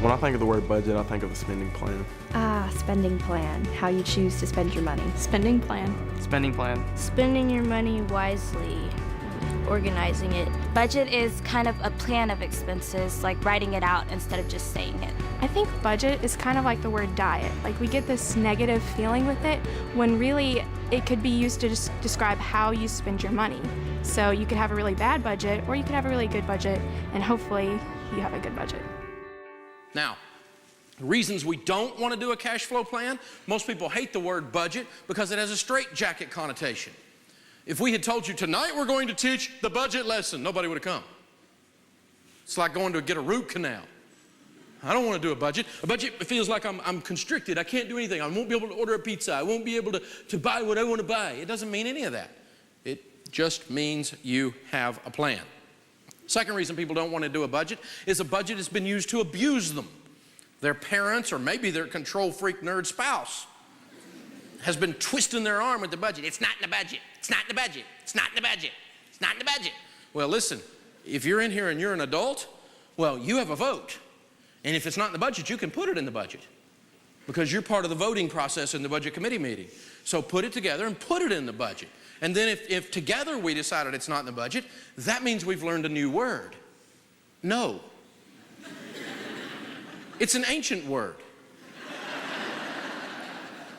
When I think of the word budget, I think of a spending plan. Ah, spending plan. How you choose to spend your money. Spending plan. Spending plan. Spending your money wisely, organizing it. Budget is kind of a plan of expenses, like writing it out instead of just saying it. I think budget is kind of like the word diet. Like we get this negative feeling with it when really it could be used to just describe how you spend your money. So you could have a really bad budget or you could have a really good budget, and hopefully you have a good budget. Now, the reasons we don't want to do a cash flow plan, most people hate the word budget because it has a straitjacket connotation. If we had told you tonight we're going to teach the budget lesson, nobody would have come. It's like going to get a root canal. I don't want to do a budget. A budget feels like I'm constricted. I can't do anything. I won't be able to order a pizza. I won't be able to buy what I want to buy. It doesn't mean any of that. It just means you have a plan. Second reason people don't want to do a budget is a budget has been used to abuse them. Their parents or maybe their control freak nerd spouse has been twisting their arm with the budget. It's not in the budget. It's not in the budget. It's not in the budget. It's not in the budget. Well, listen, if you're in here and you're an adult, well, you have a vote. And if it's not in the budget, you can put it in the budget because you're part of the voting process in the budget committee meeting. So put it together and put it in the budget. And then if together we decided it's not in the budget, that means we've learned a new word. No. It's an ancient word.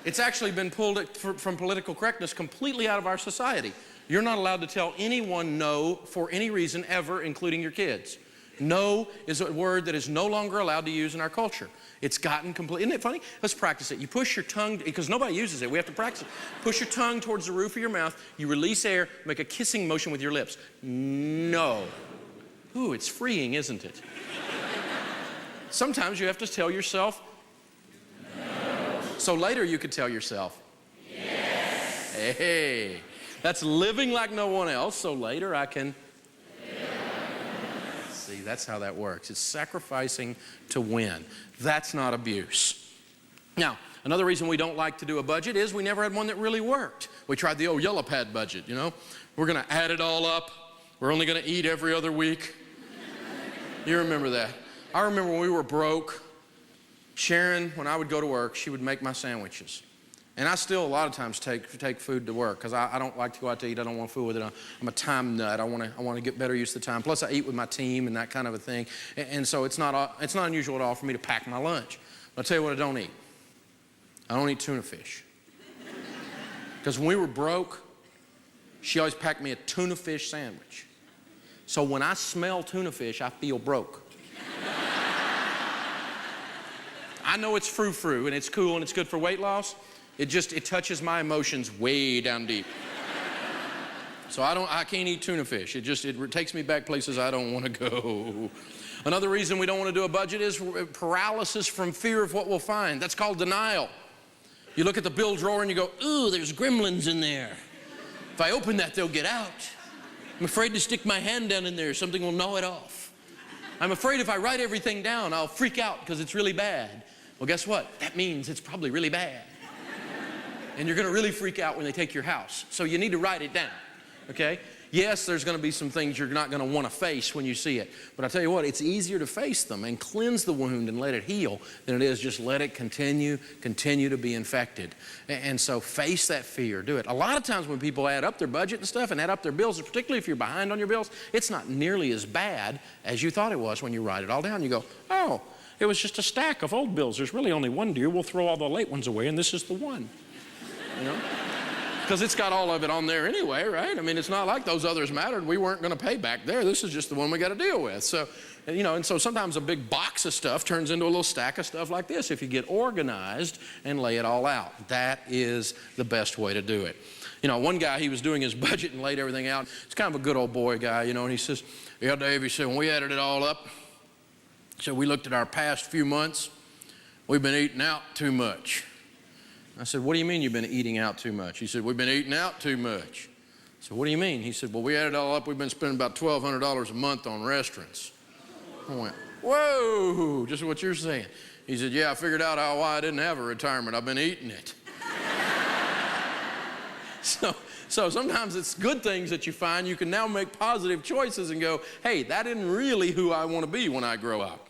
It's actually been pulled from political correctness completely out of our society. You're not allowed to tell anyone no for any reason ever, including your kids. No is a word that is no longer allowed to use in our culture. It's gotten complete. Isn't it funny? Let's practice it. You push your tongue, because nobody uses it. We have to practice it. Push your tongue towards the roof of your mouth. You release air, make a kissing motion with your lips. No. Ooh, it's freeing, isn't it? Sometimes you have to tell yourself no. So later you could tell yourself yes. Hey, that's living like no one else, so later I can see, that's how that works. It's sacrificing to win. That's not abuse. Now, another reason we don't like to do a budget is we never had one that really worked. We tried the old yellow pad budget, you know. We're going to add it all up. We're only going to eat every other week. You remember that. I remember when we were broke, Sharon, when I would go to work, she would make my sandwiches. And I still a lot of times take food to work because I don't like to go out to eat. I don't want food with it. I'm a time nut. I want to get better use of the time. Plus I eat with my team and that kind of a thing. And so it's not unusual at all for me to pack my lunch. But I'll tell you what I don't eat. I don't eat tuna fish. Because when we were broke, she always packed me a tuna fish sandwich. So when I smell tuna fish, I feel broke. I know it's frou-frou and it's cool and it's good for weight loss. It touches my emotions way down deep. So I can't eat tuna fish. It takes me back places I don't want to go. Another reason we don't want to do a budget is paralysis from fear of what we'll find. That's called denial. You look at the bill drawer and you go, ooh, there's gremlins in there. If I open that, they'll get out. I'm afraid to stick my hand down in there. Something will gnaw it off. I'm afraid if I write everything down, I'll freak out because it's really bad. Well, guess what? That means it's probably really bad. And you're going to really freak out when they take your house. So you need to write it down, okay? Yes, there's going to be some things you're not going to want to face when you see it. But I tell you what, it's easier to face them and cleanse the wound and let it heal than it is just let it continue to be infected. And so face that fear, do it. A lot of times when people add up their budget and stuff and add up their bills, particularly if you're behind on your bills, it's not nearly as bad as you thought it was when you write it all down. You go, oh, it was just a stack of old bills. There's really only one due. We'll throw all the late ones away, and this is the one. You know? Because it's got all of it on there anyway, right? I mean, it's not like those others mattered. We weren't going to pay back there. This is just the one we got to deal with. So, you know, and so sometimes a big box of stuff turns into a little stack of stuff like this if you get organized and lay it all out. That is the best way to do it. You know, one guy, he was doing his budget and laid everything out. He's kind of a good old boy guy, you know, and he says, yeah, Dave, he said, when we added it all up, so we looked at our past few months, we've been eating out too much. I said, what do you mean you've been eating out too much? He said, we've been eating out too much. I said, what do you mean? He said, well, we added it all up, we've been spending about $1,200 a month on restaurants. I went, whoa, just what you're saying. He said, yeah, I figured out why I didn't have a retirement. I've been eating it. So sometimes it's good things that you find. You can now make positive choices and go, hey, that isn't really who I want to be when I grow up.